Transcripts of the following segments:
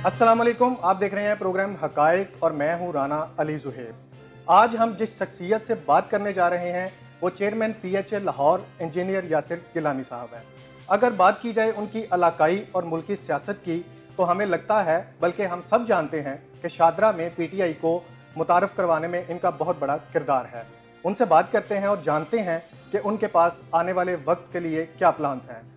अस्सलाम वालेकुम, आप देख रहे हैं प्रोग्राम हकाइक और मैं हूं राना अली जुहेब। आज हम जिस शख्सियत से बात करने जा रहे हैं वो chairman PHA Lahore engineer Yasir Gilani sahab हैं। अगर बात की जाए उनकी इलाकाई और मुल्की सियासत की तो हमें लगता है, बल्कि हम सब जानते हैं कि शादरा में PTI को मुतारफ़ करवाने में इनका बहुत बड़ा किरदार है। उनसे बात करते हैं और जानते हैं कि उनके पास आने वाले वक्त के लिए क्या प्लान्स हैं।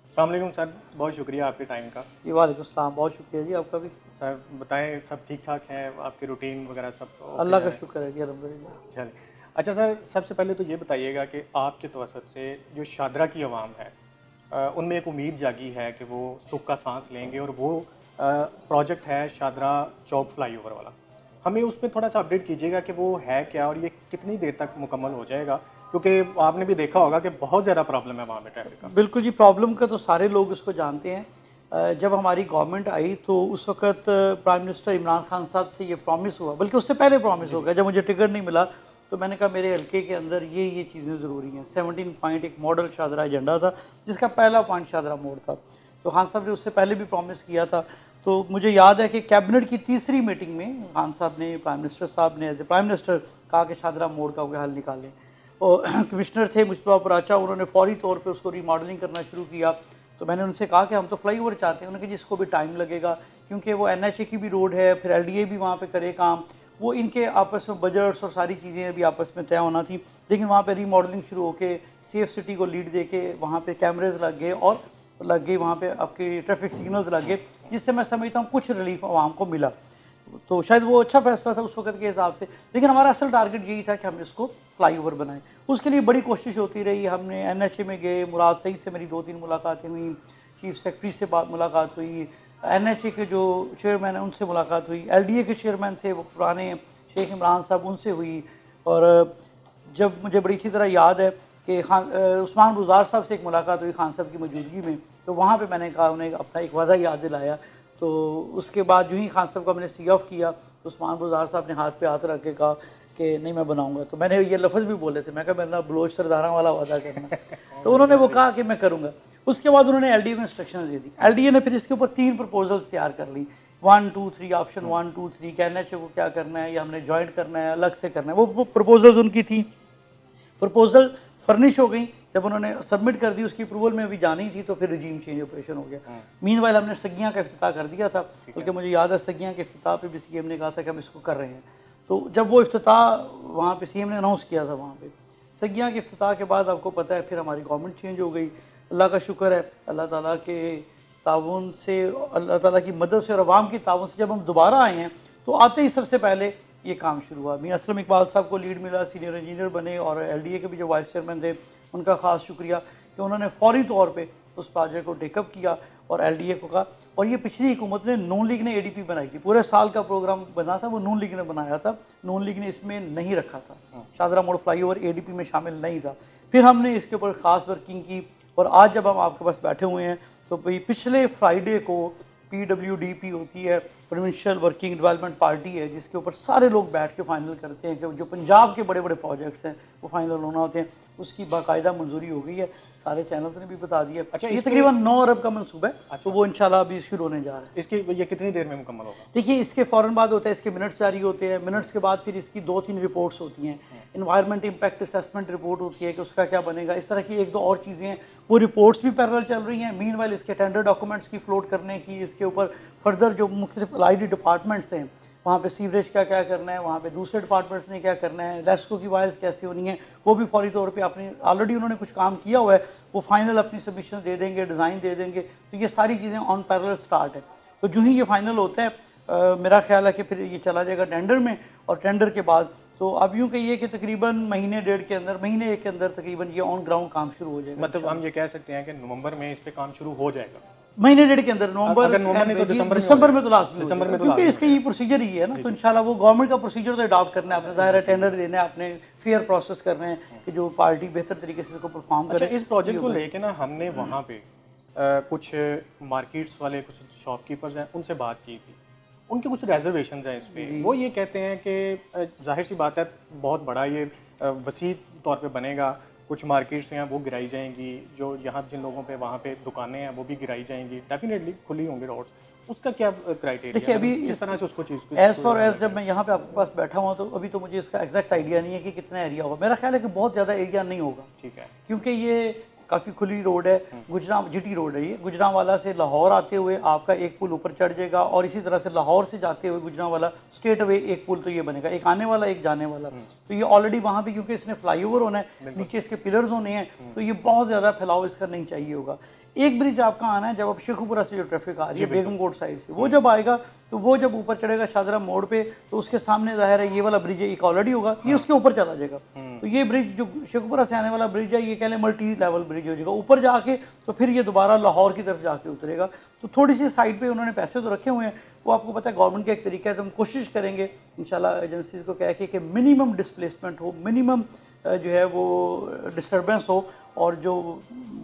अस्सलाम वालेकुम सर, बहुत शुक्रिया आपके टाइम का। जी वालेकुम सलाम, बहुत शुक्रिया जी आपका भी। सर बताएं, सब ठीक ठाक है? आपकी रूटीन वगैरह सब अल्लाह का शुक्र है जी, अल्हम्दुलिल्लाह। चलिए। अच्छा सर, सबसे पहले तो ये बताइएगा कि आपके तवसत से जो शादरा की आवाम है उनमें एक उम्मीद जागी है कि वो सुख का सांस लेंगे, और वो प्रोजेक्ट है शादरा चौक फ्लाईओवर वाला। हमें उस पर थोड़ा सा अपडेट कीजिएगा कि वो है क्या और ये कितनी देर तक मुकम्मल हो जाएगा, क्योंकि आपने भी देखा होगा कि बहुत ज़्यादा प्रॉब्लम है वहाँ पे ट्रैफिक का। बिल्कुल जी, प्रॉब्लम का तो सारे लोग इसको जानते हैं। जब हमारी गवर्नमेंट आई तो उस वक्त प्राइम मिनिस्टर इमरान खान साहब से ये प्रॉमिस हुआ, बल्कि उससे पहले प्रॉमिस हो गया। जब मुझे टिकट नहीं मिला तो मैंने कहा मेरे हल्के के अंदर ये चीज़ें ज़रूरी हैं। 17 पॉइंट एक मॉडल शादरा एजेंडा था, जिसका पहला पॉइंट शादरा मोड़ था। तो खान साहब ने उससे पहले भी प्रॉमिस किया था। तो मुझे याद है कि कैबिनेट की तीसरी मीटिंग में खान साहब ने, प्राइम मिनिस्टर साहब ने एज ए प्राइम मिनिस्टर कहा कि शादरा मोड़ का हल निकालें। और कमिश्नर थे मुश्तबा पराचा, उन्होंने फौरी तौर पे उसको रीमॉडलिंग करना शुरू किया। तो मैंने उनसे कहा कि हम तो फ्लाईओवर चाहते हैं। उन्होंने कहा जिसको भी टाइम लगेगा, क्योंकि वो NHA की भी रोड है, फिर LDA भी वहाँ पे करे काम। वो इनके आपस में बजट्स और सारी चीज़ें भी आपस में तय होना थी। लेकिन वहाँ पे रीमॉडलिंग शुरू होके सेफ सिटी को लीड दे के वहाँ पे कैमरेज लग गए और लग गई, वहाँ पे आपके ट्रैफिक सिग्नल्स लग गए, जिससे मैं समझता हूँ कुछ रिलीफ आवाम को मिला। तो शायद वो अच्छा फैसला था उस वक्त के हिसाब से। लेकिन हमारा असल टारगेट यही था कि हम इसको फ्लाईओवर बनाएं। उसके लिए बड़ी कोशिश होती रही। हमने NHA में गए, मुराद सईद से मेरी 2-3 मुलाकातें हुई, चीफ सेक्रेटरी से मुलाकात हुई, NHA के जो चेयरमैन हैं उनसे मुलाकात हुई, LDA के चेयरमैन थे वो पुराने शेख इमरान साहब, उनसे हुई। और जब मुझे बड़ी अच्छी तरह याद है कि उस्मान बुज़ार साहब से एक मुलाकात हुई खान साहब की मौजूदगी में, तो वहाँ पे मैंने कहा, उन्हें अपना एक वादा याद दिलाया। तो उसके बाद यूँ ही खान साहब का मैंने सी ऑफ किया तो उस्मान बुज़ार साहब ने हाथ पे हाथ रख के कहा कि नहीं मैं बनाऊंगा। तो मैंने ये लफ्ज़ भी बोले थे, मैं कहा मेरा बलोच सरदारा वाला वादा करना। तो उन्होंने वो कहा कि मैं करूँगा। उसके बाद उन्होंने LDA को इंस्ट्रक्शन दे दी। LDA ने फिर इसके ऊपर 3 प्रपोजल्स तैयार कर ली, 1 2 3, ऑप्शन 1 2 3 कि NHA को क्या करना है, या हमने जॉइंट करना है, अलग से करना है। वो प्रपोजल्स उनकी थी। प्रपोजल फर्निश हो गई, जब उन्होंने सबमिट कर दी, उसकी अप्रूवल में अभी जानी थी, तो फिर रजीम चेंज ऑपरेशन हो गया। मीनवाइल हमने सगियाँ का इफ्तिताह कर दिया था, बल्कि मुझे याद है सगियाँ के इफ्तिताह पे भी CM ने कहा था कि हम इसको कर रहे हैं। तो जब वो इफ्तिताह वहाँ पे CM ने अनाउंस किया था, वहाँ पे सगियाँ के इफ्तिताह के बाद आपको पता है फिर हमारी गवर्नमेंट चेंज हो गई। अल्लाह का शुक्र है, अल्लाह ताला के ताउन से, अल्लाह ताला की मदद से और अवाम की ताउन से जब हम दोबारा आए हैं तो आते ही सबसे पहले ये काम शुरू हुआ। मियां असलम इकबाल साहब को लीड मिला, सीनियर इंजीनियर बने, और LDA के भी जो वाइस चेयरमैन थे उनका ख़ास शुक्रिया कि उन्होंने फौरी तौर पे उस प्रोजेक्ट को टेकअप किया और LDA को कहा। और ये पिछली हुकूमत ने, नून लीग ने ADP बनाई थी, पूरे साल का प्रोग्राम बना था, वो नून लीग ने बनाया था, नून लीग ने इसमें नहीं रखा था। शादरा मोड़ फ्लाईओवर ADP में शामिल नहीं था। फिर हमने इसके ऊपर ख़ास वर्किंग की, और आज जब हम आपके पास बैठे हुए हैं तो भाई पिछले फ्राइडे को PWDP होती है, प्रोविंशियल वर्किंग डेवलपमेंट पार्टी है, जिसके ऊपर सारे लोग बैठ के फाइनल करते हैं कि जो पंजाब के बड़े बड़े प्रोजेक्ट्स हैं वो फाइनल होना होते हैं। उसकी बाकायदा मंजूरी हो गई है, सारे चैनल्स ने भी बता दिया। अच्छा, ये तकरीबन 9 अरब का मनसूबा है। अच्छा, तो वो इंशाल्लाह अभी शुरू होने जा रहा है। इसकी ये कितनी देर में मुकम्मल होगा? देखिए, इसके फ़ौरन बाद होता है, इसके मिनट्स जारी होते हैं, मिनट्स के बाद फिर इसकी 2-3 रिपोर्ट्स होती हैं। इन्वायरमेंट इम्पैक्ट असेसमेंट रिपोर्ट होती है कि उसका क्या बनेगा। इस तरह की 1-2 और चीज़ें हैं, वो रिपोर्ट्स भी पैरेलल चल रही हैं। मीनवाइल इसके टेंडर डॉक्यूमेंट्स की फ्लोट करने की, इसके ऊपर फर्दर जो मुख्तलिफ अलाइड डिपार्टमेंट्स हैं, वहाँ पे सीवरेज का क्या करना है, वहाँ पे दूसरे डिपार्टमेंट्स ने क्या करना है, लेस्को की वायर्स कैसे होनी है, वो भी फौरी तौर पे अपनी ऑलरेडी उन्होंने कुछ काम किया हुआ है, वो फाइनल अपनी सबमिशन दे देंगे, डिज़ाइन दे देंगे। तो ये सारी चीज़ें ऑन पैरेलल स्टार्ट है। तो जो ही ये फाइनल होता है, मेरा ख्याल है कि फिर ये चला जाएगा टेंडर में, और टेंडर के बाद तो अब यूँ कहिए कि तकरीबन महीने डेढ़ के अंदर, महीने एक के अंदर तकरीबन ये ऑन ग्राउंड काम शुरू हो जाएगा। मतलब हम ये कह सकते हैं कि नवंबर में इस पे काम शुरू हो जाएगा? महीने डेढ़ के अंदर, नवंबर नहीं तो दिसंबर में तो लास्ट में, दिसंबर में तो क्योंकि इसका ये प्रोसीजर ही है ना। तो इंशाल्लाह वो गवर्नमेंट का प्रोसीजर तो अडॉप्ट करना है आपने, ज़ाहिर है टेंडर देना है आपने, फेयर प्रोसेस करना है कि जो पार्टी बेहतर तरीके से इसको परफॉर्म करे। अच्छा, इस प्रोजेक्ट को लेके ना हमने वहाँ पे कुछ मार्केट्स वाले, कुछ शॉपकीपर्स हैं, उनसे बात की थी। उनके कुछ रिजर्वेशन हैं इस पर। वो ये कहते हैं कि जाहिर सी बात है बहुत बड़ा ये वसी तौर पे बनेगा, कुछ मार्केट्स हैं वो गिराई जाएंगी, जो यहाँ जिन लोगों पे वहाँ पे दुकानें हैं वो भी गिराई जाएंगी, डेफिनेटली खुली होंगी रोड्स, उसका क्या क्राइटेरिया? देखिए अभी किस तरह से उसको चीज़ एज फॉर एज जब मैं यहाँ पे आपके पास बैठा हुआ तो अभी तो मुझे इसका एग्जैक्ट आइडिया नहीं है कि कितना एरिया होगा। मेरा ख्याल है कि बहुत ज़्यादा एरिया नहीं होगा, ठीक है, क्योंकि ये काफ़ी खुली रोड है, जीटी रोड है ये। गुजरांवाला से लाहौर आते हुए आपका एक पुल ऊपर चढ़ जाएगा, और इसी तरह से लाहौर से जाते हुए गुजरांवाला स्ट्रेट अवे एक पुल तो ये बनेगा, एक आने वाला एक जाने वाला। तो ये ऑलरेडी वहाँ भी, क्योंकि इसने फ्लाईओवर होना है, नीचे इसके पिलर्स होने हैं, तो ये बहुत ज़्यादा फैलाव इसका नहीं चाहिए होगा। एक ब्रिज आपका आना है, जब आप शेखुपुरा से जो ट्रैफिक आ रही है बेगम कोट साइड से, वो जब आएगा तो वो जब ऊपर चढ़ेगा शादरा मोड़ पे, तो उसके सामने जाहिर है ये वाला ब्रिज है, एक ऑलरेडी होगा, ये उसके ऊपर चला जाएगा। तो ये ब्रिज जो शेखुपुरा से आने वाला ब्रिज है, ये कह लें मल्टी लेवल ब्रिज हो जाएगा ऊपर जाके, तो फिर ये दोबारा लाहौर की तरफ जाके उतरेगा। तो थोड़ी सी साइड पे उन्होंने पैसे तो रखे हुए हैं, वो आपको पता है गवर्नमेंट का एक तरीका है, तो हम कोशिश करेंगे इंशाल्लाह एजेंसीज को कह के कि मिनिमम डिस्प्लेसमेंट हो, मिनिमम जो है वो डिस्टर्बेंस हो, और जो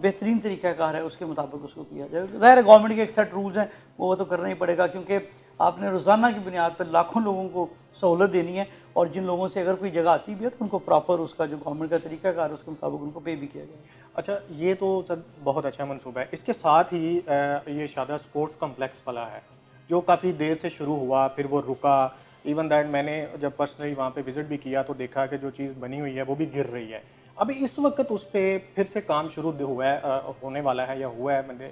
बेहतरीन तरीक़ाकार है उसके मुताबिक उसको किया जाए। ज़ाहिर है गवर्नमेंट के एक सेट रूल्स हैं, वो तो करना ही पड़ेगा, क्योंकि आपने रोज़ाना की बुनियाद पर लाखों लोगों को सहूलत देनी है, और जिन लोगों से अगर कोई जगह आती भी है तो उनको प्रॉपर उसका जो गवर्नमेंट का तरीकाकार है उसके मुताबिक उनको पे भी किया जाए। अच्छा, ये तो सर बहुत अच्छा मंसूबा है। इसके साथ ही ये शादा स्पोर्ट्स कम्प्लेक्स वाला है जो काफ़ी देर से शुरू हुआ, फिर वो रुका। इवन दैट मैंने जब पर्सनली वहाँ पे विज़िट भी किया तो देखा कि जो चीज़ बनी हुई है वो भी गिर रही है। अभी इस वक्त उस पर फिर से काम शुरू हुआ है, होने वाला है या हुआ है, मैंने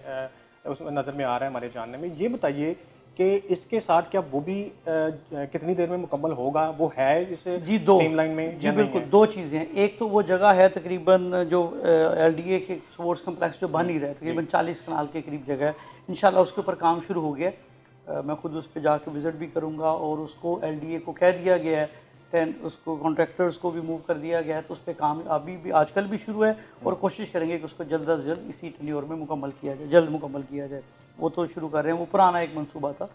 उस नज़र में आ रहा है हमारे जानने में। ये बताइए कि इसके साथ क्या वो भी कितनी देर में मुकम्मल होगा? वो है इसे जी दो स्ट्रीमलाइन में? जी बिल्कुल, दो चीज़ें हैं। एक तो वो जगह है तकरीबन जो LDA के स्पोर्ट्स कम्प्लेक्स जो बन ही रहा है, तकरीबन 40 कनाल के करीब जगह है, इंशाल्लाह उसके ऊपर काम शुरू हो गया। मैं खुद उस पर जाके विज़िट भी करूँगा, और उसको LDA को कह दिया गया है, उसको कॉन्ट्रैक्टर्स को भी मूव कर दिया गया है, तो उस पर काम अभी भी आजकल भी शुरू है, और कोशिश करेंगे कि उसको जल्द अज जल्द इसी टेन्योर में मुकम्मल किया जाए, जल्द मुकम्मल किया जाए। वो तो शुरू कर रहे हैं, वो पुराना एक मंसूबा था।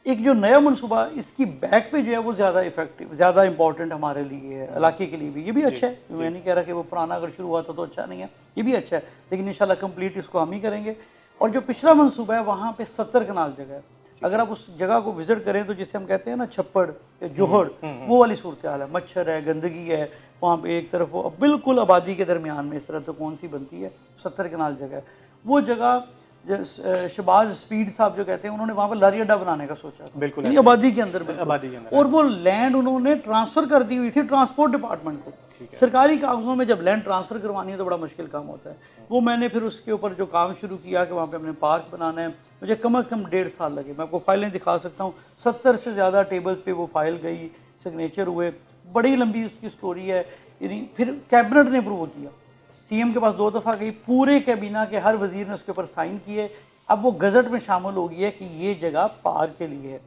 एक जो नया मंसूबा इसकी बैक पे जो है वो ज़्यादा इफेक्टिव, ज़्यादा इंपॉर्टेंट हमारे लिए है, इलाके के लिए भी। ये भी अच्छा है, मैं नहीं कह रहा कि वो पुराना अगर शुरू हुआ तो अच्छा नहीं है, ये भी अच्छा है, लेकिन इंशाल्लाह कंप्लीट इसको हम ही करेंगे। और जो पिछला मंसूबा है वहाँ पे 70 कनाल जगह है, अगर आप उस जगह को विजिट करें तो जिसे हम कहते हैं ना छप्पड़ या जोहड़, वो वाली सूरत हाल है, मच्छर है, गंदगी है वहाँ पे। एक तरफ वो बिल्कुल आबादी के दरमियान में इस तरह तो कौन सी बनती है, 70 कनाल जगह है। वो जगह शहबाज स्पीड साहब जो कहते हैं, उन्होंने वहाँ पर लारी अड्डा बनाने का सोचा था, बिल्कुल आबादी के अंदर, आबादी के अंदर, और वो लैंड उन्होंने ट्रांसफ़र कर दी हुई थी ट्रांसपोर्ट डिपार्टमेंट को। सरकारी कागजों में जब लैंड ट्रांसफ़र करवानी है तो बड़ा मुश्किल काम होता है। वो मैंने फिर उसके ऊपर जो काम शुरू किया कि वहाँ पे हमने पार्क बनाना है, मुझे कम से कम 1.5 साल लगे। मैं आपको फाइलें दिखा सकता हूँ, 70 से ज़्यादा टेबल्स पे वो फाइल गई, सिग्नेचर हुए, बड़ी लंबी उसकी स्टोरी है। यानी फिर कैबिनेट ने अप्रूव किया, CM के पास 2 दफ़ा गई, पूरे कैबिना के हर वजीर ने उसके ऊपर साइन किए। अब वो गज़ट में शामिल हो गई है कि ये जगह पार्क के लिए है।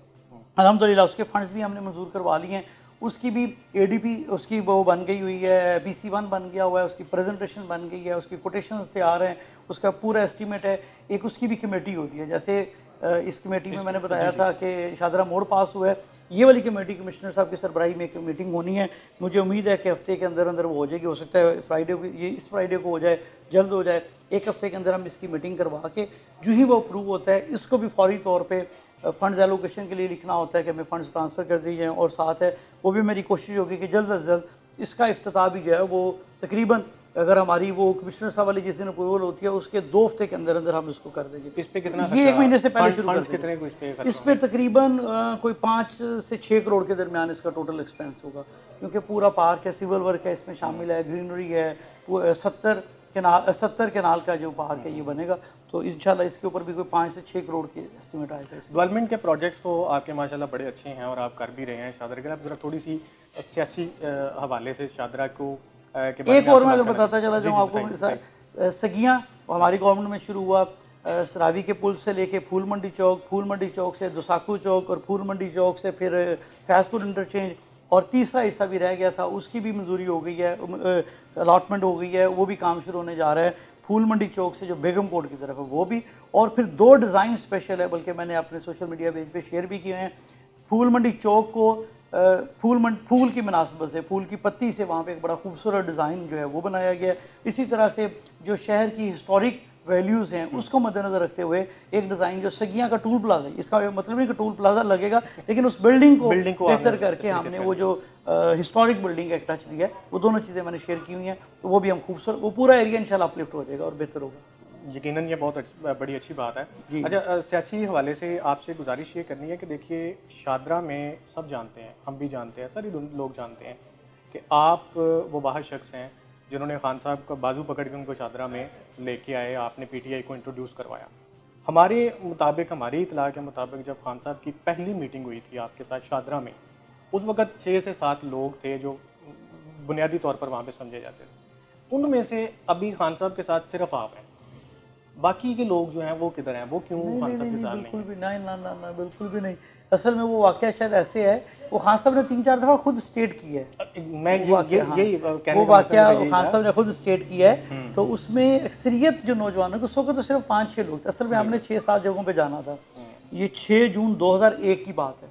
अल्हम्दुलिल्लाह उसके फंड्स भी हमने मंजूर करवा लिए हैं, उसकी भी ADP उसकी वो बन गई हुई है, PC1 बन गया हुआ है, उसकी प्रेजेंटेशन बन गई है, उसकी कोटेशंस तैयार हैं, उसका पूरा एस्टीमेट है। एक उसकी भी कमेटी होती है, जैसे इस कमेटी में मैंने बताया था कि शादरा मोड़ पास हुआ है, ये वाली कमेटी कमिश्नर साहब की सरबराही में एक मीटिंग होनी है। मुझे उम्मीद है कि हफ्ते के अंदर अंदर वो हो जाएगी, हो सकता है फ्राइडे को, ये इस फ्राइडे को हो जाए, जल्द हो जाए। एक हफ्ते के अंदर हम इसकी मीटिंग करवा के जो ही वो अप्रूव होता है, इसको भी फौरी तौर पर फ़ंड्स एलोकेशन के लिए लिखना होता है कि हमें फ़ंड्स ट्रांसफ़र कर दिए जाएँ। और साथ है वो भी मेरी कोशिश होगी कि जल्द अज जल्द इसका इफ्तिताह भी जो है वो तकरीबन, अगर हमारी वो कमिश्नर साहब वाली जिस दिन अप्रूवल होती है उसके 2 हफ्ते के अंदर अंदर हम इसको कर देंगे। इस पे कितना, ये 1 महीने से पहले शुरू कर कितने देंगे। इस पे तकरीबन कोई 5 से 6 करोड़ के दरमियान इसका टोटल एक्सपेंस होगा, क्योंकि पूरा पार्क है, सिविल वर्क है इसमें शामिल है, ग्रीनरी है, वो 70 केनाल का जो पार्क है ये बनेगा। तो इंशाल्लाह इसके ऊपर भी कोई 5 से 6 करोड़ के एस्टिमेट आएगा। डेवलपमेंट के प्रोजेक्ट्स तो आपके माशाल्लाह बड़े अच्छे हैं और आप कर भी रहे हैं शादरा के। आप जरा थोड़ी सी सियासी हवाले से शादरा को एक और मैं अगर बताता चला जाऊँ आपको, मेरे साथ सगियाँ हमारी गवर्नमेंट में शुरू हुआ, सरावी के पुल से लेके फूल मंडी चौक, फूल मंडी चौक से दुसाकू चौक, और फूल मंडी चौक से फिर फैज़पुर इंटरचेंज, और तीसरा हिस्सा भी रह गया था, उसकी भी मंजूरी हो गई है, अलॉटमेंट हो गई है, वो भी काम शुरू होने जा रहा है। फूल मंडी चौक से जो बेगम कोट की तरफ है वो भी, और फिर 2 डिज़ाइन स्पेशल है, बल्कि मैंने अपने सोशल मीडिया पेज पे शेयर भी किए हैं। फूल मंडी चौक को फूल की मुनासबत से, फूल की पत्ती से वहाँ पे एक बड़ा खूबसूरत डिज़ाइन जो है वो बनाया गया है। इसी तरह से जो शहर की हिस्टोरिक वैल्यूज़ हैं उसको मद्देनजर रखते हुए एक डिज़ाइन जो सगिया का टूल प्लाजा है, इसका मतलब नहीं कि टूल प्लाजा लगेगा, लेकिन उस बिल्डिंग को बेहतर करके हमने वो जो हिस्टोरिक बिल्डिंग का एक टच दिया है, वो दोनों चीज़ें मैंने शेयर की हुई हैं। तो वो भी हम खूबसूरत, वो पूरा एरिया इंशाल्लाह अपलिफ्ट हो जाएगा और बेहतर होगा। यकीनन ये बहुत बड़ी अच्छी बात है। अच्छा, सियासी हवाले से आपसे गुजारिश ये करनी है कि देखिए शादरा में सब जानते हैं, हम भी जानते हैं, सारे लोग जानते हैं कि आप वो वाहिद शख्स हैं जिन्होंने खान साहब का बाजू पकड़ के उनको शादरा में लेके आए, आपने पीटीआई को इंट्रोड्यूस करवाया। हमारे मुताबिक, हमारी इतला के मुताबिक जब खान साहब की पहली मीटिंग हुई थी आपके साथ शादरा में, उस वक़्त 6 से 7 लोग थे जो बुनियादी तौर पर वहाँ पे समझे जाते थे। उनमें से अभी खान साहब के साथ सिर्फ आप हैं, बाकी के लोग जो हैं वो किधर हैं, वो क्यों खान साहब के साथ नहीं? बिल्कुल भी नहीं, ना ना ना, बिल्कुल भी नहीं। असल में वो वाक़या शायद ऐसे है, वो खान साहब ने 3-4 दफ़ा खुद स्टेट किया है। मैं यही कहने वो का वाक़या मतलब यही खान था। साहब ने खुद स्टेट किया है। तो उसमें अक्सरियत जो नौजवानों को, उस वक्त तो सिर्फ 5-6 लोग थे। असल में हमने 6-7 जगहों पे जाना था। ये 6 जून 2001 की बात है।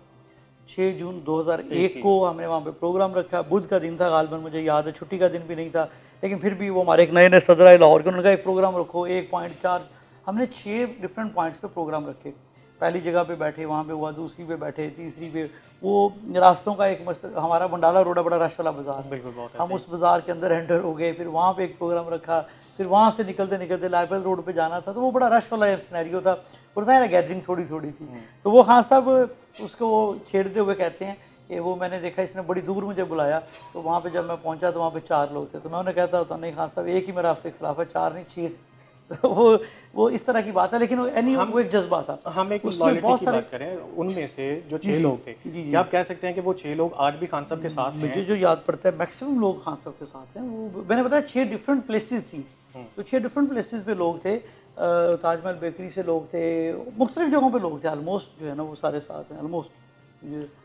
6 जून 2001 को हमने वहाँ पे प्रोग्राम रखा। बुध का दिन था गालिबन, मुझे याद है, छुट्टी का दिन भी नहीं था, लेकिन फिर भी वो हमारे एक नए सदर आए लाहौर के, उन्होंने कहा एक प्रोग्राम रखो, 1.4, हमने 6 डिफरेंट पॉइंट्स पे प्रोग्राम रखे। पहली जगह पे बैठे, वहाँ पे हुआ, दूसरी पे बैठे, तीसरी पे वो रास्तों का एक हमारा बंडाला रोड है, बड़ा रश वाला बाजार, बिल्कुल बहुत हम उस बाज़ार के अंदर एंटर हो गए। फिर वहाँ पे एक प्रोग्राम रखा, फिर वहाँ से निकलते निकलते लाइबल रोड पे जाना था, तो वो बड़ा रश वाला सिनेरियो था। और था गैदरिंग थोड़ी थोड़ी थी। तो वो खान साहब उसको वो छेड़ते हुए कहते हैं कि वो मैंने देखा इसने बड़ी दूर मुझे बुलाया। तो वहाँ पे जब मैं पहुँचा तो वहाँ पे 4 लोग थे। तो मैं उन्हें कहता होता, नहीं खान साहब एक ही मेरा आपसे इख्तिलाफ है, 4 नहीं 6 थे। तो वो इस तरह की बात है, लेकिन वो एक जज्बा था। हम एक उसमें लॉयल्टी बहुत की सारे बात करें, उनमें से जो 6 लोग थे, क्या आप कह सकते हैं कि वो 6 लोग आज भी खान साहब के साथ हैं? मुझे जो याद पड़ता है मैक्सिमम लोग खान साहब के साथ हैं। वो मैंने बताया 6 डिफरेंट प्लेसेस थी, तो 6 डिफरेंट प्लेसेस पे लोग थे। ताजमहल बेकरी से लोग थे, मुख्तलिफ जगहों पे लोग थे, ऑलमोस्ट जो है ना वो सारे साथ हैं ऑलमोस्ट।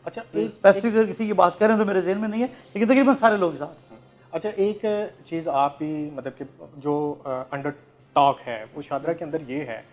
अच्छा, स्पेसिफिक अगर किसी की बात करें तो मेरे जहन में नहीं है, लेकिन तकरीबन सारे लोग साथ हैं। अच्छा, एक चीज़ आप भी मतलब कि जो अंडर टॉक है वो शादरा के अंदर ये है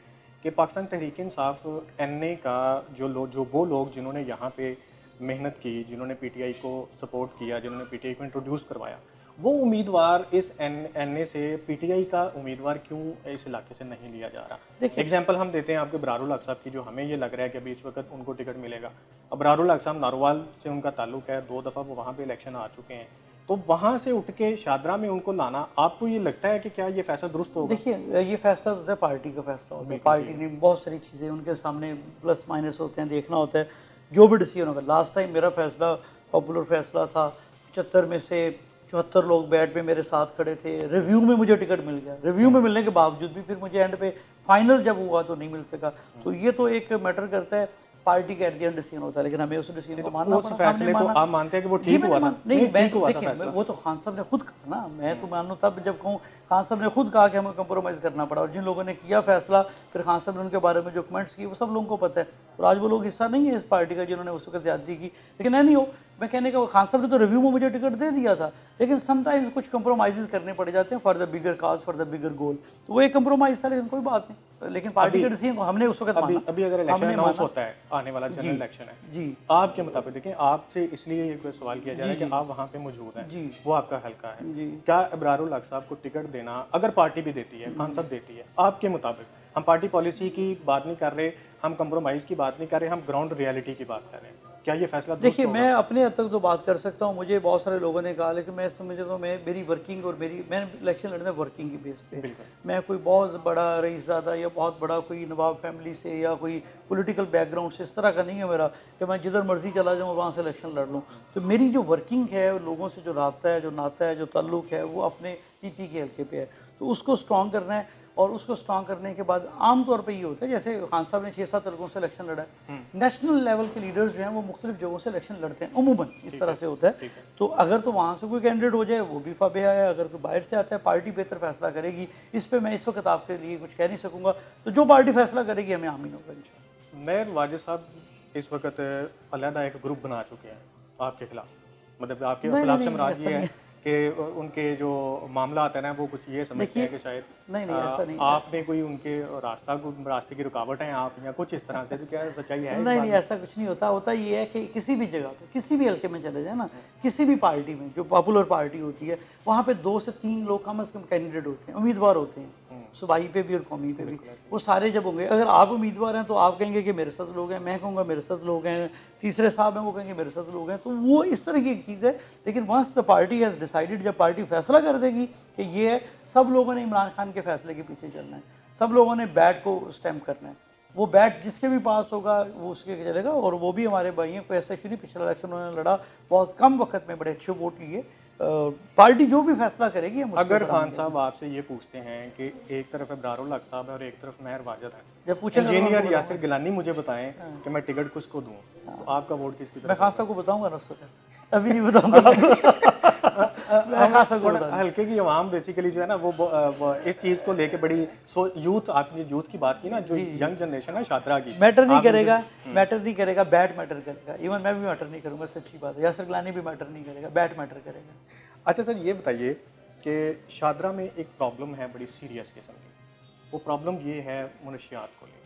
कि पाकिस्तान तहरीक इंसाफ एनए का जो वो लोग जिन्होंने यहाँ पे मेहनत की, जिन्होंने पीटीआई को सपोर्ट किया, जिन्होंने पीटीआई को इंट्रोड्यूस करवाया, वो उम्मीदवार इस एनए से पीटीआई का उम्मीदवार क्यों इस इलाके से नहीं लिया जा रहा? एग्जांपल हम देते हैं आपके अबरारुल हक साहब की, जो हमें ये लग रहा है कि अभी इस वक्त उनको टिकट मिलेगा। अबरारुल हक साहब नारोवाल से उनका ताल्लुक है, 2 दफ़ा वो वहाँ पे इलेक्शन आ चुके हैं, तो वहाँ से उठ के शादरा में उनको लाना, आपको ये लगता है कि क्या ये फैसला दुरुस्त होगा? देखिए, ये फैसला होता है पार्टी का फैसला होता है। पार्टी ने बहुत सारी चीज़ें उनके सामने प्लस माइनस होते हैं, देखना होता है जो भी डिसीजन होगा। लास्ट टाइम मेरा फैसला पॉपुलर फैसला था, 75 में से 74 लोग बैठ पे मेरे साथ खड़े थे। रिव्यू में मुझे टिकट मिल गया, रिव्यू में मिलने के बावजूद भी फिर मुझे एंड पे फाइनल जब हुआ तो नहीं मिल सका। तो ये तो एक मैटर करता है, पार्टी का एट द एंड डिसीजन होता है, लेकिन हमें उस डिसीजन को मानना उस फैसले को आप मानते हैं कि वो ठीक हुआ था? नहीं, मैं देखिए, वो तो खान साहब ने खुद कहा ना, मैं तो मानूं तब जब कहूँ। खान साहब ने खुद कहा कि हमें कंप्रोमाइज़ करना पड़ा, और जिन लोगों ने किया फैसला, फिर खान साहब ने उनके बारे में जो कमेंट्स किए वो सब लोगों को पता है। और आज वो लोग हिस्सा नहीं है इस पार्टी का जिन्होंने उस वक्त ज्यादती की। लेकिन नहीं हो, मैं कहने का, खान साहब ने तो रिव्यू में मुझे टिकट दे दिया था, लेकिन समटाइम्स कुछ कंप्रोमाइज़ करने पड़ जाते हैं for the bigger cause, for the bigger goal. तो वो एक कंप्रोमाइज़ था, लेकिन कोई बात नहीं। लेकिन पार्टी के डिसीजन को हमने उस वक्त माना। अभी अगर इलेक्शन अनाउंस होता है, आने वाला जनरल इलेक्शन है जी, आपके मुताबिक, देखें आपसे इसलिए ये कोई सवाल किया जा रहा है कि आप वहाँ पे मौजूद हैं, वो आपका हल्का है, क्या अबरारुल हक साहब को टिकट देना, अगर पार्टी भी देती है, खान साहब देती है, आपके मुताबिक, हम पार्टी पॉलिसी की बात नहीं कर रहे, हम कंप्रोमाइज़ की बात नहीं कर रहे, हम ग्राउंड रियलिटी की बात कर रहे हैं, क्या ये फैसला? देखिए, मैं अपने हद तक तो बात कर सकता हूँ, मुझे बहुत सारे लोगों ने कहा, लेकिन मैं समझता हूँ मेरी वर्किंग और मैंने इलेक्शन लड़ना वर्किंग की बेस पे। मैं कोई बहुत बड़ा रईसज़ादा या बहुत बड़ा कोई नवाब फैमिली से या कोई पॉलिटिकल बैकग्राउंड से इस तरह का नहीं है मेरा कि मैं जिधर मर्जी चला जाऊँ वहाँ से इलेक्शन लड़ लूँ। तो मेरी जो वर्किंग है, लोगों से जो राब्ता है, जो नाता है, जो ताल्लुक़ है, वो अपने पीपी के हल्के पे है। तो उसको स्ट्रॉन्ग करना है, और उसको स्ट्रॉन्ग करने के बाद आमतौर पे ये होता है, जैसे खान साहब ने 6-7 हल्कों से इलेक्शन लड़ा है, नेशनल लेवल के लीडर्स जो हैं वो मुख्तलिफ जगहों से इलेक्शन लड़ते हैं, अमूमन इस तरह से होता है। तो अगर तो वहाँ से कोई कैंडिडेट हो जाए वो भी फाबे आया, अगर कोई बाहर से आता है, पार्टी बेहतर फैसला करेगी। इस पर मैं इस वक्त आपके लिए कुछ कह नहीं सकूँगा, तो जो पार्टी फैसला करेगी हमें आमीन होगा इंशाल्लाह। मेयर वाजिद साहब इस वक्त अलहदा एक ग्रुप बना चुके हैं आपके खिलाफ, मतलब आपके खिलाफ से मुराद ये है कि उनके जो मामला आता है ना, वो कुछ ये समझते हैं कि शायद नहीं ऐसा नहीं, आपने कोई उनके रास्ते की रुकावट है आप, या कुछ इस तरह से, तो क्या सच्चाई है? नहीं, ऐसा कुछ नहीं होता। होता ये है कि किसी भी जगह पे, किसी भी हल्के में चले जाए ना, किसी भी पार्टी में जो पॉपुलर पार्टी होती है, वहाँ पे 2 से 3 लोग कम से कम कैंडिडेट होते हैं, उम्मीदवार होते हैं। सूबाई पे भी और कौमी पे भी, वो सारे जब होंगे, अगर आप उम्मीदवार हैं तो आप कहेंगे कि मेरे साथ लोग हैं, मैं कहूँगा मेरे साथ लोग हैं, तीसरे साहब हैं वो कहेंगे मेरे साथ लोग हैं, तो वो इस तरह की एक चीज़ है। लेकिन once the party has decided, जब पार्टी फैसला कर देगी कि ये है, सब लोगों ने इमरान खान के फैसले के पीछे चलना है, सब लोगों ने बैट को स्टैम्प करना है, वो बैट जिसके भी पास होगा वो उसके चलेगा। और वो भी हमारे भाई हैं, कोई ऐसा इशू नहीं, पिछला इलेक्शन उन्होंने लड़ा, बहुत कम वक्त में बड़े अच्छे वोट लिए। पार्टी जो भी फैसला करेगी हम उसके अगर ऊपर खान साहब आपसे ये पूछते हैं कि एक तरफ इब्रारुल हक साहब है और एक तरफ महर वाजद है, जब पूछेंगे इंजीनियर यासिर गिलानी मुझे बताएं कि मैं टिकट किसको दूं, तो आपका वोट किसकी मैं तरफ? खान साहब को बताऊंगा ना उस वक्त, अभी नहीं बताऊंगा मैं खान साहब को थोड़ा हल्के की आवाम बेसिकली जो है ना वो इस चीज़ को लेके बड़ी यूथ, आपने यूथ की बात की ना, जो यंग जनरेशन है शादरा की, मैटर नहीं करेगा, मैटर नहीं करेगा, बैट मैटर करेगा। इवन मैं भी मैटर नहीं करूंगा, सच्ची बात है, यासिर गिलानी भी मैटर नहीं करेगा, बैट मैटर करेगा। अच्छा सर, ये बताइए कि शादरा में एक प्रॉब्लम है बड़ी सीरियस किस्म की, वो प्रॉब्लम ये है मनशियात को लेकर।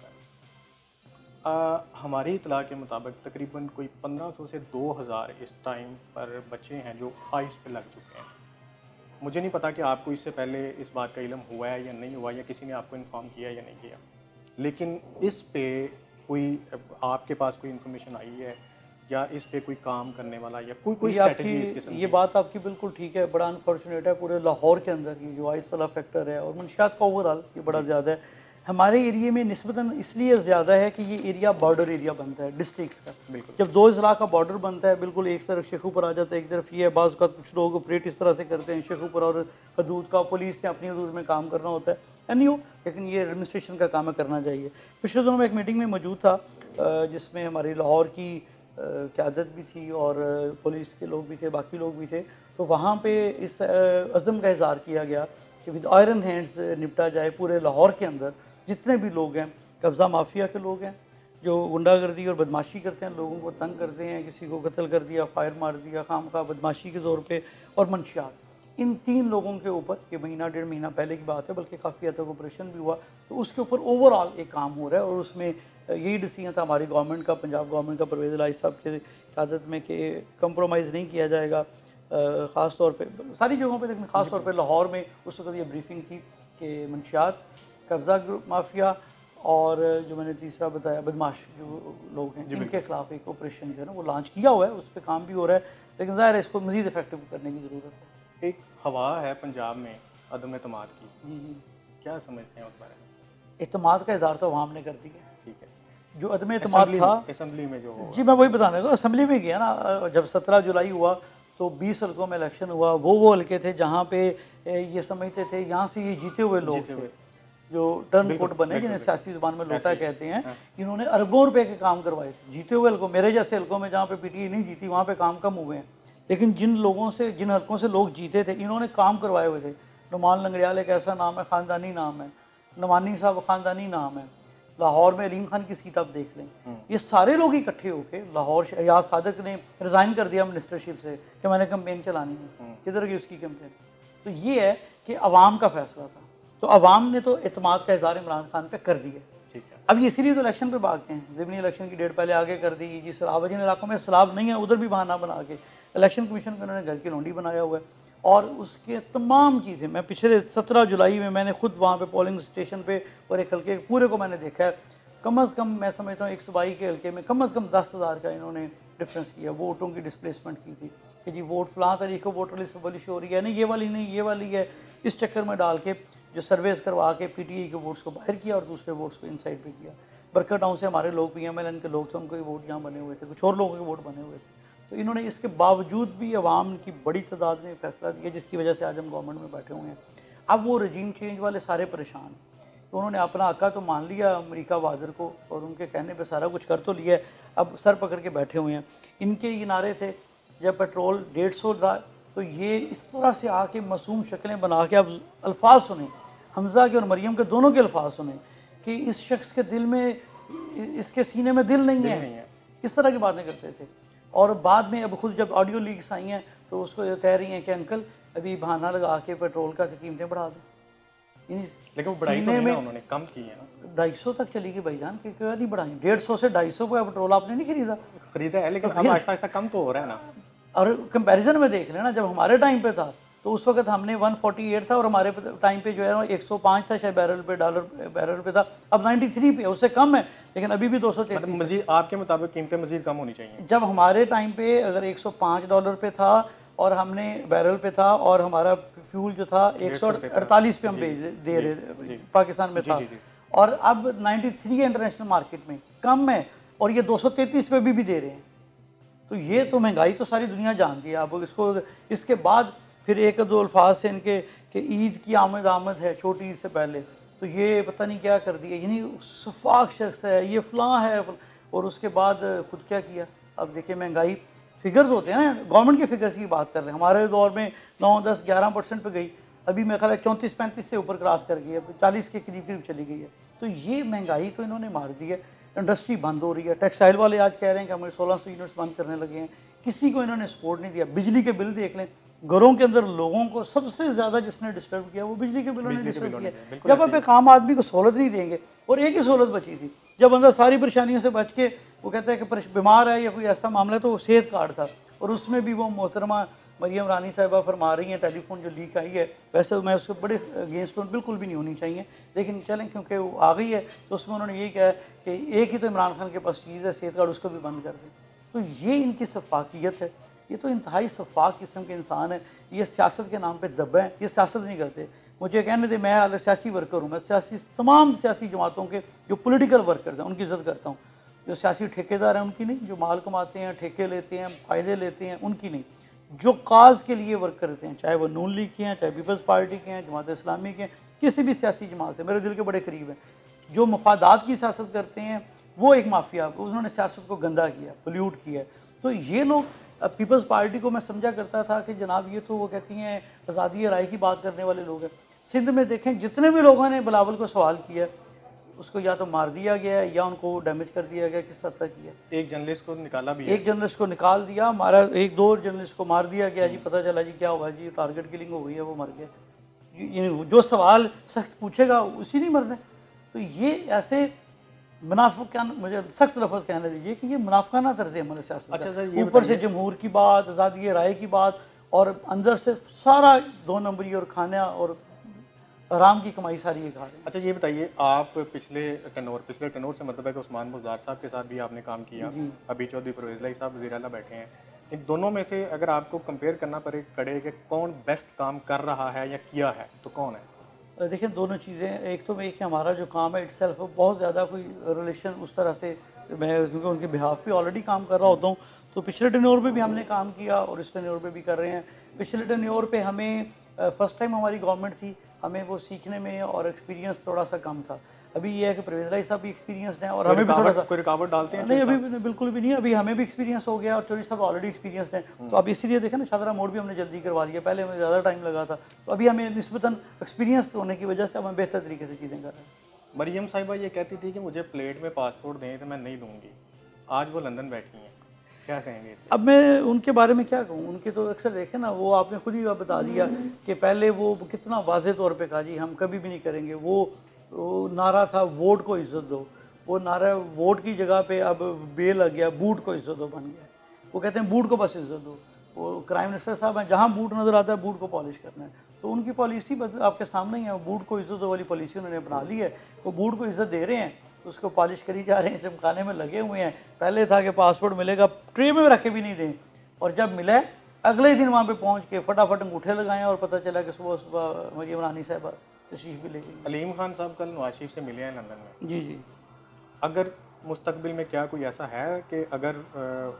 हमारी इतला के मुताबिक तकरीबन कोई 1500 से 2000 इस टाइम पर बच्चे हैं जो आइस पे लग चुके हैं। मुझे नहीं पता कि आपको इससे पहले इस बात का इल्म हुआ है या नहीं हुआ, या किसी ने आपको इन्फॉर्म किया या नहीं किया, लेकिन इस पे कोई आपके पास कोई इन्फॉर्मेशन आई है या इस पे कोई काम करने वाला या कोई स्ट्रेटजी इस किस्म ये बात आपकी बिल्कुल ठीक है। बड़ा अनफॉर्चुनेट है पूरे लाहौर के अंदर ये जो आइस वाला फैक्टर है और मंशियात का ओवरऑल ये बड़ा ज़्यादा है। हमारे एरिया में निस्बतन इसलिए ज़्यादा है कि ये एरिया बॉर्डर एरिया बनता है डिस्ट्रिक्ट का। जब दो अजला का बॉर्डर बनता है, बिल्कुल एक तरफ शेखुपुर आ जाता है, एक तरफ ये है, बाज़ का कुछ लोग ऑपरेट इस तरह से करते हैं, शेखुपुर और हदूद का पुलिस ने अपनी हदूद में काम करना होता है, एनी हो, लेकिन ये एडमिनिस्ट्रेशन का काम है, करना चाहिए। पिछले दिनों में एक मीटिंग में मौजूद था जिसमें हमारी लाहौर की क़यादत भी थी और पुलिस के लोग भी थे, बाकी लोग भी थे। तो वहाँ पे इस अज़म का इज़हार किया गया कि विद आयरन हैंड्स निपटा जाए पूरे लाहौर के अंदर जितने भी लोग हैं, कब्ज़ा माफिया के लोग हैं जो गुंडागर्दी और बदमाशी करते हैं, लोगों को तंग करते हैं, किसी को कत्ल कर दिया, फायर मार दिया खामखा बदमाशी के तौर पे, और मंशियात, इन 3 लोगों के ऊपर ये महीना 1.5 महीना पहले की बात है, बल्कि काफ़ी हद तक ऑपरेशन भी हुआ, तो उसके ऊपर ओवरऑल एक काम हो रहा है। और उसमें यही डिसीजन था हमारी गवर्नमेंट का, पंजाब गवर्नमेंट का, परवेज़ इलाही साहब के क़यादत में, कि कंप्रोमाइज़ नहीं किया जाएगा ख़ास तौर पे सारी जगहों पे, लेकिन ख़ास तौर पे लाहौर में उस वक्त ये ब्रीफिंग थी कि मंशियात, कब्ज़ा माफिया और जो मैंने तीसरा बताया बदमाश जो लोग हैं, इनके खिलाफ एक ऑपरेशन जो है ना वो लॉन्च किया हुआ है, उस पर काम भी हो रहा है, लेकिन ज़ाहिर है इसको मज़ीद इफेक्टिव करने की ज़रूरत है। एक हवा है पंजाब में अदम एतमाद की, जी, क्या समझते हैं उस बारे में? एतमाद का इज़हार तो अवाम ने कर दिया, ठीक है, जो अदम एतमाद था असम्बली में जो जी, मैं वही बताने को, असम्बली में गया ना, जब 17 जुलाई हुआ तो 20 हल्कों में इलेक्शन हुआ, वो हल्के थे जहाँ पे ये समझते थे यहाँ से ये जीते हुए लोग थे, जो टर्न कोट बने, जिन्हें सियासी ज़ुबान में लोटा कहते हैं, इन्होंने अरबों रुपए के काम करवाए थे जीते हुए हल्कों, मेरे जैसे हल्कों में जहाँ पे पीटीआई नहीं जीती वहाँ पे काम कम हुए हैं, लेकिन जिन लोगों से, जिन हल्कों से लोग जीते थे, इन्होंने काम करवाए हुए थे। नुमान लंगड़ियाल एक ऐसा नाम है, ख़ानदानी नाम है, नवानी साहब ख़ानदानी नाम है, लाहौर में अलीम खान की सीट आप देख लें, ये सारे लोग इकट्ठे होकर, लाहौर याद सादक ने रिज़ाइन कर दिया मिनिस्टरशिप से कि मैंने कैंपेन चलानी है, किधर गई उसकी कैंपेन? तो ये है कि अवाम का फैसला था, तो अवाम ने तो एतमाद का इज़हार इमरान खान पे कर दिया। ठीक है, अब ये इसीलिए तो इलेक्शन पे भागते हैं, ज़मीनी इलेक्शन की डेट पहले आगे कर दी जी, सैलाब जिन इलाकों में सैलाब नहीं है उधर भी बहाना बना के इलेक्शन कमीशन को उन्होंने घर की लौंडी बनाया हुआ है, और उसके तमाम चीज़ें, मैं पिछले 17 जुलाई में मैंने खुद वहाँ पे पोलिंग स्टेशन पे और एक हल्के पूरे को मैंने देखा है, कम अज़ कम मैं समझता हूँ एक सूबाई के हल्के में कम अज़ कम 10,000 का इन्होंने डिफरेंस किया, वोटों की डिस्प्लेसमेंट की थी कि जी वोट फलां तारीख को वोटर लिस्ट पब्लिश हो रही है, नहीं ये वाली नहीं ये वाली है, इस चक्कर में डाल के जो सर्वेस करवा के पीटीआई के वोट्स को बाहर किया और दूसरे वोट्स को इनसाइड पे किया। बरकर टाउन से हमारे लोग पीएमएलएन के लोग थे, उनके वोट यहाँ बने हुए थे, कुछ और लोगों के वोट बने हुए थे, तो इन्होंने इसके बावजूद भी अवाम की बड़ी तादाद ने फैसला दिया, जिसकी वजह से आज हम गवर्नमेंट में बैठे हुए हैं। अब वो रजीम चेंज वाले सारे परेशान, तो उन्होंने अपना हक़ तो मान लिया अमेरिका बहादुर को, और उनके कहने पे सारा कुछ कर तो लिया है, अब सर पकड़ के बैठे हुए हैं। इनके ये नारे थे जब पेट्रोल 150 था, तो ये इस तरह से आके मासूम शक्लें बना के, अब अल्फाज सुने, हमज़ा के और मरियम के दोनों के अल्फाज सुने कि इस शख्स के दिल में, इसके सीने में दिल नहीं है, इस तरह की बातें करते थे। और बाद में अब खुद जब ऑडियो लीक्स आई हैं तो उसको ये कह रही हैं कि अंकल अभी बहाना लगा के पेट्रोल का कीमतें बढ़ा दो, लेकिन वो बढ़ाई तो नहीं ना, उन्होंने कम की है ना, 250 तक चली गई भाईजान, कि क्यों नहीं बढ़ाई? 150 से 250 को पेट्रोल आपने नहीं खरीदा है, लेकिन अब आहिस्ता आहिस्ता कम तो हो रहा है ना। और कंपैरिजन में देख लेना, जब हमारे टाइम पे था तो उस वक्त हमने 148 था और हमारे टाइम पे जो है ना 105 था शायद बैरल पे था, अब 93 पे, उससे कम है, लेकिन अभी भी 233। मतलब मजीद आपके मुताबिक कीमतें मजीद कम होनी चाहिए। जब हमारे टाइम पे अगर $105 पे था और हमने बैरल पे था और हमारा फ्यूल जो था 148 पे हम दे रहे पाकिस्तान में था, और अब 93 इंटरनेशनल मार्केट में कम है और ये 233 पे भी दे रहे हैं। तो ये तो महंगाई तो सारी दुनिया जानती है। अब इसको इसके बाद फिर एक दो अल्फाज से इनके कि ईद की आमद है, छोटी ईद से पहले, तो ये पता नहीं क्या कर दिया, यानी शफाक शख्स है, ये फ़लाँ है, और उसके बाद खुद क्या किया। अब देखिए महंगाई फिगर्स होते हैं ना, गवर्नमेंट के फिगर्स की बात कर रहे हैं, हमारे दौर में 9-10-11% पे गई, अभी मेरा ख्याल है 34-35 से ऊपर क्रॉस कर गई है, 40 के करीब चली गई है। तो ये महंगाई तो इन्होंने मार दी है। इंडस्ट्री बंद हो रही है, टेक्सटाइल वाले आज कह रहे हैं कि हमें 1600 यूनिट्स बंद करने लगे हैं, किसी को इन्होंने सपोर्ट नहीं दिया। बिजली के बिल देख लें, घरों के अंदर लोगों को सबसे ज़्यादा जिसने डिस्टर्ब किया वो बिजली के बिलों ने डिस्टर्ब किया। जब आप एक आम आदमी को सहूलत नहीं देंगे, और एक ही सहूलत बची थी, जब अंदर सारी परेशानियों से बच के वो कहता है कि बीमार है या कोई ऐसा मामला है तो वो सेहत कार्ड था, और उसमें भी वो मोहतरमा मरियम रानी साहिबा फरमा रही हैं, टेलीफोन जो लीक आई है, वैसे मैं उसके बड़े अगेंस्ट हूँ, बिल्कुल भी नहीं होनी चाहिए, लेकिन चलें क्योंकि वो आ गई है तो उसमें उन्होंने यही कहा कि एक ही तो इमरान खान के पास चीज़ है सेहत कार्ड, उसको भी बंद कर दें। तो ये इनकी शफाकियत है, ये तो इंतहाई शफाक किस्म के इंसान है। ये सियासत के नाम पे दबे हैं, ये सियासत नहीं करते। मुझे कहने दे, मैं अलग सियासी वर्कर हूँ, मैं तमाम सियासी जमातों के जो पॉलिटिकल वर्कर्स हैं उनकी इज़्ज़त करता हूँ। जो सियासी ठेकेदार हैं उनकी नहीं, जो माल कमाते हैं, ठेके लेते हैं, फ़ायदे लेते हैं, उनकी नहीं। जो काज के लिए वर्क करते हैं, चाहे वो नून लीग के हैं, चाहे पीपल्स पार्टी के हैं, जमात इस्लामी के हैं, किसी भी सियासी जमात से, मेरे दिल के बड़े करीब हैं। जो मफादात की सियासत करते हैं वो एक माफिया, उन्होंने सियासत को गंदा किया, पोल्यूट किया। तो ये लोग, पीपल्स पार्टी को मैं समझा करता था कि जनाब ये तो वो कहती हैं आज़ादी राय की बात करने वाले लोग हैं। सिंध में देखें जितने भी लोगों ने बिलावल को सवाल किया, उसको या तो मार दिया गया है या उनको डैमेज कर दिया गया, किस हद तक किया। एक जर्नलिस्ट को निकाला भी है, एक जर्नलिस्ट को निकाल दिया, हमारा एक दो जर्नलिस्ट को मार दिया गया जी, पता चला जी क्या हुआ जी, टारगेट किलिंग हो गई है, वो मर गया। जो सवाल सख्त पूछेगा उसी नहीं मरने। तो ये ऐसे मुनाफिकाना, मुझे सख्त लफ्ज़ कहने दीजिए कि ये मुनाफिकाना तर्ज़ अमल है सियासत। अच्छा सर, ये ऊपर से जमहूर की बात, आज़ादी राय की बात, और अंदर से सारा 2 नंबरी और खाना और आराम की कमाई सारी ये खा रहे हैं। अच्छा ये बताइए, आप पिछले टनोर से मतलब है कि उस्मान बुज़दार साहब के साथ भी आपने काम किया, अभी चौधरी परवेज़ लाई साहब वज़ीर आला बैठे हैं, इन दोनों में से अगर आपको कंपेयर करना पड़े कि कौन बेस्ट काम कर रहा है या किया है तो कौन है? देखिए दोनों चीज़ें, एक तो एक हमारा जो काम है इटसेल्फ बहुत ज़्यादा कोई रिलेशन उस तरह से, मैं क्योंकि उनके बिहाफ पे ऑलरेडी काम कर रहा होता हूँ, तो पिछले टेन्योर पे भी हमने काम किया और इस टेन्योर पे भी कर रहे हैं। पिछले टेन्योर पे हमें फर्स्ट टाइम हमारी गवर्नमेंट थी, हमें वो सीखने में और एक्सपीरियंस थोड़ा सा कम था। अभी ये है कि परवेज़ लाई साहब भी एक्सपीरियंसड हैं और हमें भी थोड़ा सा, कोई रुकावट डालते हैं? नहीं अभी बिल्कुल भी नहीं, अभी हमें भी एक्सपीरियंस हो गया और चौधरी साहब ऑलरेडी एक्सपीरियंसड हैं। तो अब इसीलिए देखें ना, शादरा मोड़ भी हमने जल्दी करवा लिया, पहले हमें ज़्यादा टाइम लगा था, तो अभी हमें निस्बतन एक्सपीरियंस होने की वजह से हमें बेहतर तरीके से चीज़ें कर रहे हैं। मरियम साहिबा ये कहती थी कि मुझे प्लेट में पासपोर्ट दें तो मैं नहीं दूंगी, आज वो लंदन बैठी हैं, क्या कहेंगे? अब मैं उनके बारे में क्या कहूँ, उनके तो अक्सर देखें ना, वो आपने खुद ही बता दिया कि पहले वो कितना वाज़े तौर पे कहा जी हम कभी भी नहीं करेंगे। वो नारा था वोट को इज़्ज़त दो, वो नारा वोट की जगह पे अब बे लग गया, बूट को इज़्ज़त दो बन गया। वो कहते हैं बूट को बस इज़्ज़त दो। वो प्राइम मिनिस्टर साहब हैं, जहाँ बूट नज़र आता है बूट को पॉलिश करना है, तो उनकी पॉलिसी आपके सामने ही है, बूट को इज़्ज़त दो वाली पॉलिसी उन्होंने बना ली है। वो बूट को इज़्ज़त दे रहे हैं, उसको पॉलिश करी जा रहे हैं, चमकाने में लगे हुए हैं। पहले था कि पासपोर्ट मिलेगा ट्रे में रख के भी नहीं दें, और जब मिला अगले ही दिन वहाँ पे पहुँच के फटाफट अंगूठे लगाएं और पता चला कि सुबह सुबह मरियम रानी साहब तशरीफ भी ले गई। अलीम खान साहब कल नवाज शरीफ से मिले हैं लंदन में। जी जी। अगर मुस्तकबिल में क्या कोई ऐसा है कि अगर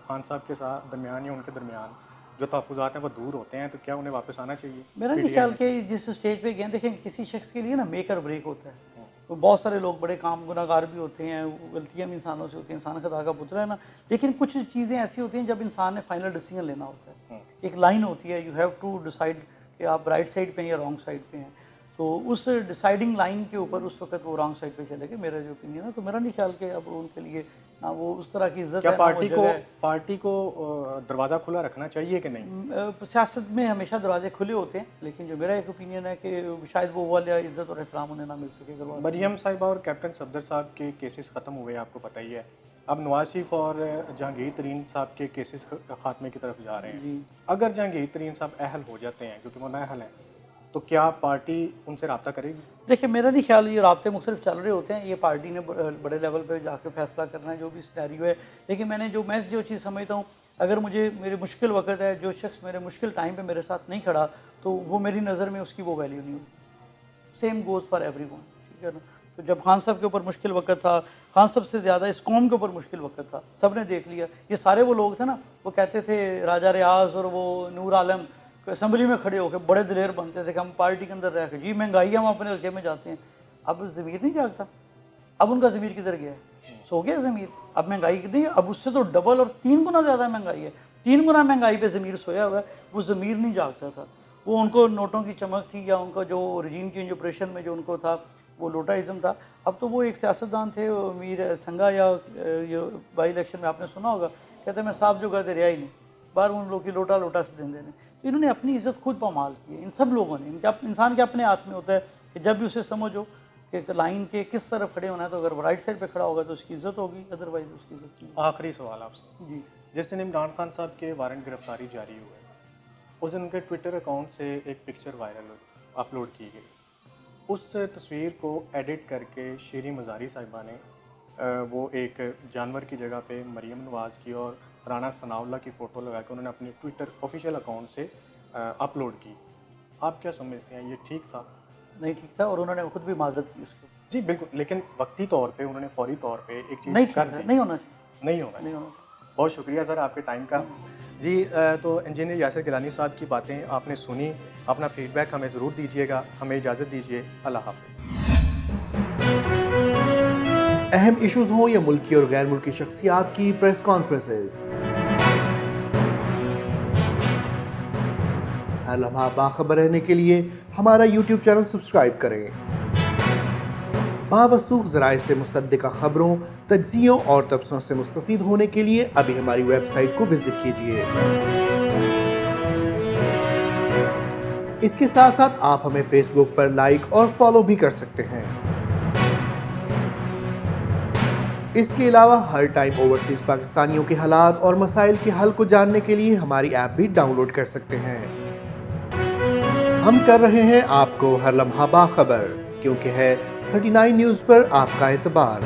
खान साहब के साथ दरमियान या उनके दरमियान जो तहफ़्फ़ुज़ात हैं वो दूर होते हैं तो क्या उन्हें वापस आना चाहिए? मेरा नहीं ख्याल कि जिस स्टेज पे गए, देखें किसी शख्स के लिए ना मेक और ब्रेक होता है। तो बहुत सारे लोग बड़े काम गुनाहगार भी होते हैं, गलतियाँ भी इंसानों से होती हैं, इंसान खता का पुतला है ना, लेकिन कुछ चीज़ें ऐसी होती हैं जब इंसान ने फाइनल डिसीजन लेना होता है। एक लाइन होती है, यू हैव टू डिसाइड कि आप राइट साइड पे हैं या रॉन्ग साइड पे हैं। तो उस डिसाइडिंग लाइन के ऊपर उस वक्त वो रॉन्ग साइड पे चले गए, मेरा जो ओपिनियन है। तो मेरा नहीं ख्याल कि अब उनके लिए ना वो उस तरह की इज्जत क्या है, पार्टी को दरवाज़ा खुला रखना चाहिए कि नहीं? सियासत में हमेशा दरवाजे खुले होते हैं, लेकिन जो मेरा एक ओपिनियन है कि शायद वो वाला इज्जत और एहतराम उन्हें ना मिल सके। मरियम साहिबा और कैप्टन सफदर साहब के केसेस ख़त्म हुए, आपको पता ही है। अब नवाज शरीफ और जहांगीर तरीन साहब के केसेस खात्मे की तरफ जा रहे हैं। जी। अगर जहांगीर तरीन साहब अहल हो जाते हैं, क्योंकि वो नाअहल हैं, तो क्या पार्टी उनसे रब्ता करेगी? देखिए मेरा नहीं ख्याल ये राब्ते मुख्तलिफ चल रहे होते हैं, ये पार्टी ने बड़े लेवल पे जाके फैसला करना है जो भी सिनेरियो है। लेकिन मैं जो चीज़ समझता हूँ, अगर मुझे मेरे मुश्किल वक्त है, जो शख्स मेरे मुश्किल टाइम पे मेरे साथ नहीं खड़ा, तो वो मेरी नज़र में उसकी वो वैल्यू नहीं होगी। सेम गोज़ फॉर एवरीवन, ठीक है ना। तो जब खान साहब के ऊपर मुश्किल वक्त था, खान साहब से ज़्यादा इस कौम के ऊपर मुश्किल वक्त था, सब ने देख लिया। ये सारे वो लोग थे ना, वो कहते थे राजा रियाज और वो नूर आलम असम्बली में खड़े होकर बड़े दिलेर बनते थे कि हम पार्टी के अंदर रह के जी महंगाई है, हम अपने हल्के में जाते हैं। अब ज़मीर नहीं जागता, अब उनका ज़मीर किधर गया है? सो गया ज़मीर। अब महंगाई नहीं, अब उससे तो डबल और 3 गुना ज़्यादा महंगाई है। 3 गुना महंगाई पे ज़मीर सोया हुआ है, वो ज़मीर नहीं जागता था। वो उनको नोटों की चमक थी या उनका जो रजीम चेंज ऑपरेशन में जो उनको था वो लोटाइज़म था। अब तो वो एक सियासतदान थे, मीर संगा या बाई इलेक्शन में आपने सुना होगा, कहते मैं साहब जो कहते रिहा ही नहीं, बाहर उन लोग की लोटा लोटा से देने। तो इन्होंने अपनी इज़्ज़त खुद पामाल की है, इन सब लोगों ने। इनके इंसान के अपने हाथ में होता है कि जब भी उसे समझो कि लाइन के किस तरफ खड़े होना है, तो अगर राइट साइड पे खड़ा होगा तो उसकी इज़्ज़त होगी, अदरवाइज उसकी इज़्ज़त नहीं। आखिरी सवाल आपसे जी। जिस दिन इमरान खान साहब के वारंट गिरफ्तारी जारी हुए, उस दिन उनके ट्विटर अकाउंट से एक पिक्चर वायरल अपलोड की गई। उस तस्वीर को एडिट करके शेरी मज़ारी साहिबा ने वो एक जानवर की जगह पे मरीम नवाज़ की और राना सनाउल्लाह की फ़ोटो लगा के उन्होंने अपने ट्विटर ऑफिशियल अकाउंट से अपलोड की। आप क्या समझते हैं, ये ठीक था? नहीं ठीक था, और उन्होंने खुद भी माजरत की उसको। जी बिल्कुल, लेकिन वक्ती तौर पे उन्होंने फौरी तौर पे एक चीज़ नहीं कर ठीक था, दी। नहीं होना चाहिए, नहीं होना नहीं होना चाहिए। बहुत शुक्रिया सर आपके टाइम का। जी तो इंजीनियर यासिर गिलानी साहब की बातें आपने सुनी, अपना फीडबैक हमें ज़रूर दीजिएगा। हमें इजाज़त दीजिए, अल्लाह हाफ़िज़। अहम इश्यूज हों या मुल्की और गैर मुल्की शख्सियात की प्रेस कॉन्फ्रेंसेस, हर लम्हा बाखबर रहने के लिए हमारा YouTube चैनल सब्सक्राइब करें। बावसूख ज़राए से मुसद्दिक़ा खबरों, तज्ज़ियों और तबसरों से मुस्तफ़ीद होने के लिए अभी हमारी वेबसाइट को विजिट कीजिए। इसके साथ साथ आप हमें फेसबुक पर लाइक और फॉलो भी कर सकते हैं। इसके अलावा हर टाइम ओवरसीज़ पाकिस्तानियों के हालात और मसाइल के हल को जानने के लिए हमारी ऐप भी डाउनलोड कर सकते हैं। हम कर रहे हैं आपको हर लम्हा बाखबर, क्योंकि है 39 न्यूज़ पर आपका एतबार।